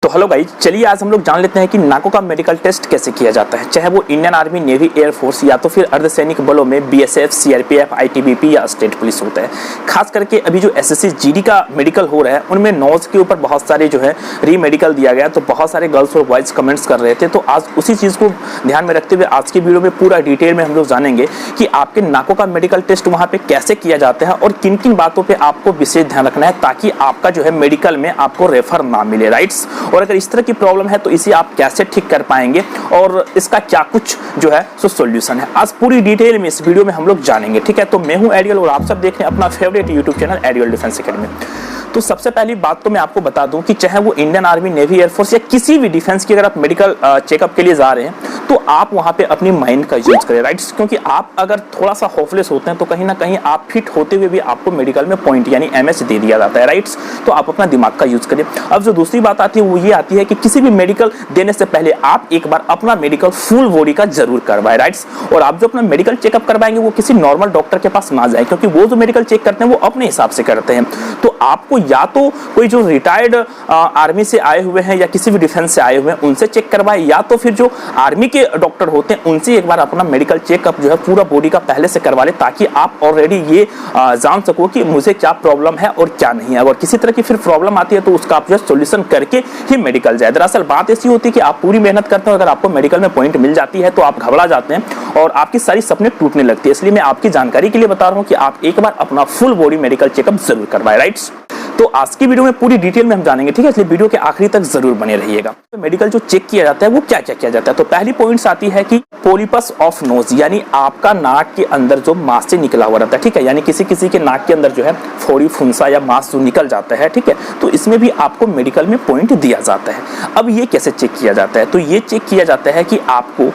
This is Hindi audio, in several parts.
तो हेलो गाइस, चलिए आज हम लोग जान लेते हैं कि नाको का मेडिकल टेस्ट कैसे किया जाता है, चाहे वो इंडियन आर्मी, नेवी, एयरफोर्स या तो फिर अर्धसैनिक बलों में बीएसएफ, सीआरपीएफ, आईटीबीपी या स्टेट पुलिस होता है। खास करके अभी जो एसएससी जीडी का मेडिकल हो रहा है उनमें नोज के ऊपर बहुत सारे जो है री मेडिकल दिया गया, तो बहुत सारे गर्ल्स और बॉयज कमेंट्स कर रहे थे। तो आज उसी चीज़ को ध्यान में रखते हुए आज की वीडियो में पूरा डिटेल में हम लोग जानेंगे कि आपके नाको का मेडिकल टेस्ट वहाँ पे कैसे किया जाता है और किन किन बातों पर आपको विशेष ध्यान रखना है ताकि आपका जो है मेडिकल में आपको रेफर ना मिले, राइट्स। और अगर इस तरह की प्रॉब्लम है तो इसे आप कैसे ठीक कर पाएंगे और इसका क्या कुछ जो है सो सॉल्यूशन है, आज पूरी डिटेल में इस वीडियो में हम लोग जानेंगे। ठीक है, तो मैं हूं एरियल और आप सब देख रहे हैं अपना favourite YouTube channel aerial defence academy. तो सबसे पहली बात तो मैं आपको बता दूं कि चाहे वो इंडियन आर्मी, नेवी, एयरफोर्स या किसी भी डिफेंस की अगर आप मेडिकल चेकअप के लिए जा रहे हैं तो आप वहां पे अपनी माइंड का यूज करें, राइट्स। क्योंकि आप अगर थोड़ा सा होपलेस होते हैं तो कहीं ना कहीं आप फिट होते हुए भी आपको मेडिकल में पॉइंट यानी एमएच दे दिया जाता है, राइट्स। तो आप अपना दिमाग का यूज करें। अब जो दूसरी बात आती है वो ये आती है कि किसी भी मेडिकल देने से पहले आप एक बार अपना मेडिकल फुल बॉडी का जरूर करवाएं, राइट्स। और आप जो अपना मेडिकल चेकअप करवाएंगे वो किसी नॉर्मल डॉक्टर के पास ना जाए, क्योंकि वो जो मेडिकल चेक करते हैं वो अपने हिसाब से करते हैं। तो आपको या तो कोई जो रिटायर्ड आर्मी से आए हुए हैं या किसी भी डिफेंस से आए हुए हैं उनसे चेक करवाएं, या तो फिर जो आर्मी के डॉक्टर होते हैं उनसे एक बार अपना मेडिकल चेकअप जो है पूरा बॉडी का पहले से करवा ले, ताकि आप ऑलरेडी ये जान सको कि मुझे क्या प्रॉब्लम है और क्या नहीं है। अगर किसी तरह की फिर प्रॉब्लम आती है तो उसका आप जो है सोल्यूशन करके ही मेडिकल जाए। दरअसल बात ऐसी होती है कि आप पूरी मेहनत करते हो, अगर आपको मेडिकल में पॉइंट मिल जाती है तो आप घबरा जाते हैं और आपकी सारी सपने टूटने लगती है। इसलिए मैं आपकी जानकारी के लिए बता रहा हूं कि आप एक बार अपना फुल बॉडी मेडिकल चेकअप जरूर करवाएं, राइट्स। तो आज की वीडियो में पूरी डिटेल में हम जानेंगे, ठीक है, इसलिए वीडियो के आखिरी तक जरूर बने रहिएगा। तो मेडिकल जो चेक किया जाता है वो क्या क्या किया जाता है, तो पहली पॉइंट्स आती है कि पॉलिपस ऑफ नोज, यानी आपका नाक के अंदर जो मांस से निकला हुआ रहता है, ठीक है, यानी किसी किसी के नाक के अंदर जो है फोड़ी, फुंसा या मांस जो निकल जाता है, ठीक है, तो इसमें भी आपको मेडिकल में पॉइंट दिया जाता है। अब ये कैसे चेक किया जाता है, तो ये चेक किया जाता है कि आपको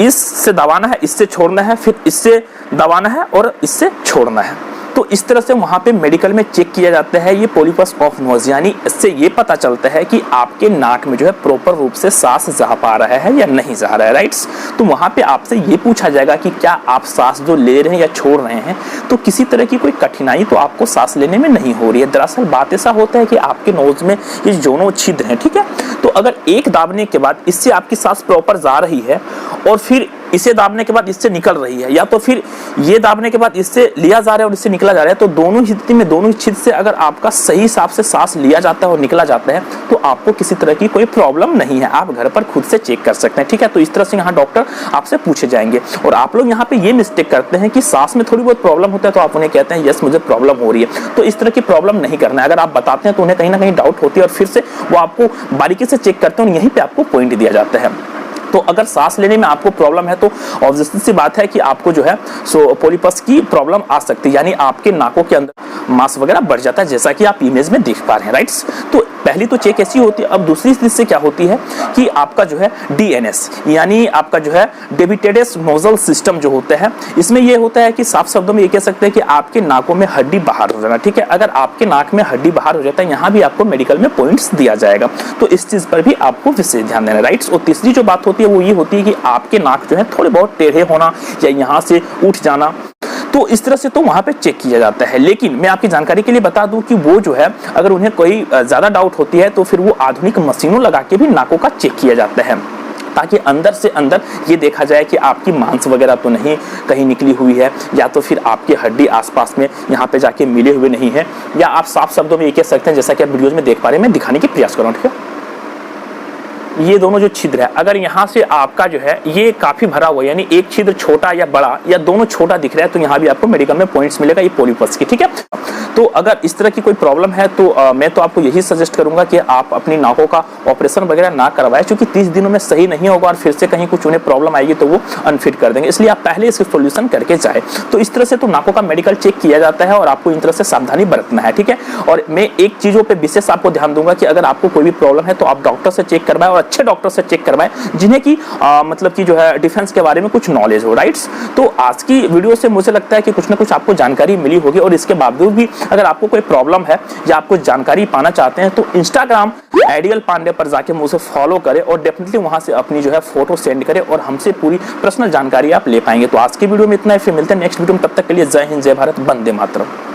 इससे दबाना है, इससे छोड़ना है, फिर इससे दबाना है और इससे छोड़ना है। तो इस तरह से वहां पे मेडिकल में चेक किया जाता है ये पॉलिपस ऑफ नोज, यानी इससे ये पता चलता है कि आपके नाक में जो है प्रॉपर रूप से सांस जा पा रहा है या नहीं जा रहा है, राइट्स। तो वहां पे आपसे ये पूछा जाएगा कि क्या आप सांस जो ले रहे हैं या छोड़ रहे हैं तो किसी तरह की कोई कठिनाई तो आपको सांस लेने में नहीं हो रही है। दरअसल बात ऐसा होता है कि आपके नोज में ये दोनों छिद्र हैं, ठीक है, तो अगर एक दाबने के बाद इससे आपकी सांस प्रॉपर जा रही है और फिर इसे दाबने के बाद इससे निकल रही है, या तो फिर ये दाबने के बाद इससे लिया जा रहा है और इससे निकला जा रहा है, तो दोनों स्थिति में दोनों छिद्र से अगर आपका सही हिसाब से सांस लिया जाता है और निकला जाता है तो आपको किसी तरह की कोई प्रॉब्लम नहीं है। आप घर पर खुद से चेक कर सकते हैं, ठीक है। तो इस तरह से यहाँ डॉक्टर आपसे पूछे जाएंगे। और आप लोग यहाँ पे ये मिस्टेक करते हैं कि सांस में थोड़ी बहुत प्रॉब्लम होता है तो आप उन्हें कहते हैं यस मुझे प्रॉब्लम हो रही है, तो इस तरह की प्रॉब्लम नहीं करना है। अगर आप बताते हैं तो उन्हें कहीं ना कहीं डाउट होती है और फिर से वो आपको बारीकी से चेक करते हैं और यहीं पे आपको पॉइंट दिया जाता है। तो अगर सांस लेने में आपको प्रॉब्लम है तो ऑब्वियसली सी बात है कि आपको जो है सो पॉलिपस की प्रॉब्लम आ सकती है, यानी आपके नाकों के अंदर मांस वगैरह बढ़ जाता है, जैसा कि आप इमेज में देख पा रहे हैं, राइट्स। तो पहली तो चेक ऐसी होती है। अब दूसरी चीज से क्या होती है कि आपका जो है डीएनएस यानी आपका जो है डेविटेडस नोजल सिस्टम जो होता है, इसमें यह होता है कि साफ शब्दों में ये कह सकते हैं कि आपके नाकों में हड्डी बाहर हो जाना, ठीक है। अगर आपके नाक में हड्डी बाहर हो जाता है यहाँ भी आपको मेडिकल में पॉइंट्स दिया जाएगा, तो इस चीज पर भी आपको विशेष ध्यान देना, राइट्स। और तीसरी जो बात होती है वो ये होती है कि आपके नाक जो है थोड़े बहुत टेढ़े होना या यहाँ से उठ जाना, तो इस तरह से तो वहां पे चेक किया जाता है। लेकिन मैं आपकी जानकारी के लिए बता दूं कि वो जो है अगर उन्हें कोई ज्यादा डाउट होती है तो फिर वो आधुनिक मशीनों लगा के भी नाकों का चेक किया जाता है, ताकि अंदर से अंदर ये देखा जाए कि आपकी मांस वगैरह तो नहीं कहीं निकली हुई है, या तो फिर आपकी हड्डी आसपास में यहाँ पे जाके मिले हुए नहीं है, या आप साफ शब्दों में ये कह सकते हैं जैसा कि आप वीडियोज में देख पा रहे हैं, मैं दिखाने की प्रयास कर रहा हूं, ठीक है। ये दोनों जो छिद्र है अगर यहाँ से आपका जो है ये काफी भरा हुआ है, यानी एक छिद्र छोटा या बड़ा या दोनों छोटा दिख रहा है, तो यहाँ भी आपको मेडिकल में पॉइंट्स मिलेगा ये पॉलिपस की, ठीक है। तो अगर इस तरह की कोई प्रॉब्लम है तो मैं तो आपको यही सजेस्ट करूंगा कि आप अपनी नाकों का ऑपरेशन वगैरह ना करवाएं, क्योंकि 30 दिनों में सही नहीं होगा और फिर से कहीं कुछ उन्हें प्रॉब्लम आएगी तो वो अनफिट कर देंगे। इसलिए आप पहले इसके सोल्यूशन करके जाए। तो इस तरह से तो नाकों का मेडिकल चेक किया जाता है और आपको इन तरह से सावधानी बरतना है, ठीक है। और मैं एक चीजों पर विशेष आपको ध्यान दूंगा कि अगर आपको कोई भी प्रॉब्लम है तो आप डॉक्टर से चेक करवाएं और अच्छे डॉक्टर से चेक करवाएं जिन्हें की मतलब की जो है डिफेंस के बारे में कुछ नॉलेज हो, राइट्स। तो आज की वीडियो से मुझे लगता है कि कुछ ना कुछ आपको जानकारी मिली होगी, और इसके बावजूद भी अगर आपको कोई प्रॉब्लम है या आप कुछ जानकारी पाना चाहते हैं तो इंस्टाग्राम एडियल पांडे पर जाके मुझे फॉलो करें और डेफिनेटली वहां से अपनी जो है फोटो सेंड करें और हमसे पूरी पर्सनल जानकारी आप ले पाएंगे। तो आज की वीडियो में इतना ही, फिर मिलते हैं नेक्स्ट वीडियो में, तब तक के लिए जय हिंद, जय भारत, वंदे मातरम।